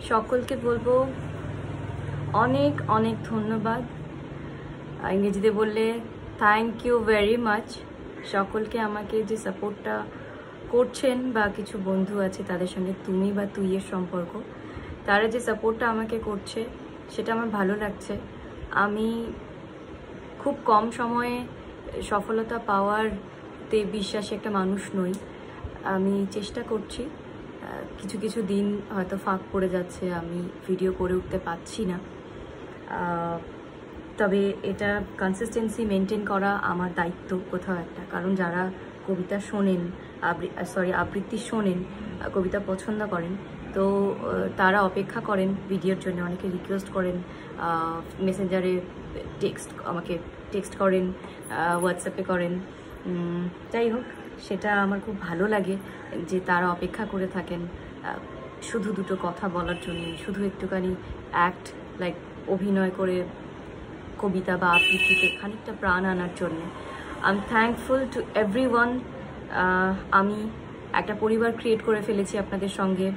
সকলকে বলবো অনেক অনেক ধন্যবাদ। ইংরেজিতে বললে থ্যাংক ইউ ভেরি মাচ। সকলকে আমাকে যে সাপোর্টটা করছেন, বা কিছু বন্ধু আছে তাদের সঙ্গে তুমি বা তুইয়ের সম্পর্ক, তারা যে সাপোর্টটা আমাকে করছে সেটা আমার ভালো লাগছে। আমি খুব কম সময়ে সফলতা পাওয়ারতে বিশ্বাসী একটা মানুষ নই। আমি চেষ্টা করছি, কিছু কিছু দিন হয়তো ফাঁক পড়ে যাচ্ছে, আমি ভিডিও করে উঠতে পারছি না, তবে এটা কনসিস্টেন্সি মেনটেন করা আমার দায়িত্ব কোথাও একটা। কারণ যারা কবিতা শোনেন, আবৃত্তি শোনেন, কবিতা পছন্দ করেন, তো তারা অপেক্ষা করেন ভিডিওর জন্য। অনেকে রিকোয়েস্ট করেন, মেসেঞ্জারে আমাকে টেক্সট করেন, হোয়াটসঅ্যাপে করেন। যাই হোক, সেটা আমার খুব ভালো লাগে যে তারা অপেক্ষা করে থাকেন শুধু দুটো কথা বলার জন্য, শুধু একটুখানি অ্যাক্ট লাইক অভিনয় করে কবিতা বা আবৃত্তিতে খানিকটা প্রাণ আনার জন্য। I am thankful to everyone. আমি একটা পরিবার ক্রিয়েট করে ফেলেছি আপনাদের সঙ্গে,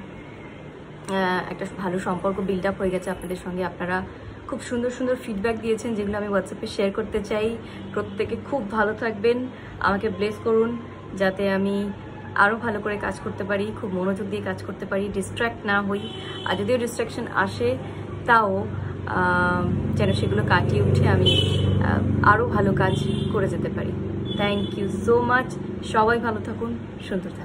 একটা ভালো সম্পর্ক বিল্ড আপ হয়ে গেছে আপনাদের সঙ্গে। আপনারা খুব সুন্দর সুন্দর ফিডব্যাক দিয়েছেন, যেগুলো আমি হোয়াটসঅ্যাপে শেয়ার করতে চাই। প্রত্যেকে খুব ভালো থাকবেন, আমাকে ব্লেস করুন যাতে আমি আরও ভালো করে কাজ করতে পারি, খুব মনোযোগ দিয়ে কাজ করতে পারি, ডিস্ট্র্যাক্ট না হই। আর যদিও ডিস্ট্র্যাকশন আসে, তাও যেন সেগুলো কাটিয়ে উঠে আমি আরও ভালো কাজ করে যেতে পারি। Thank you so much. সবাই ভালো থাকুন, সুন্দর থাকুন।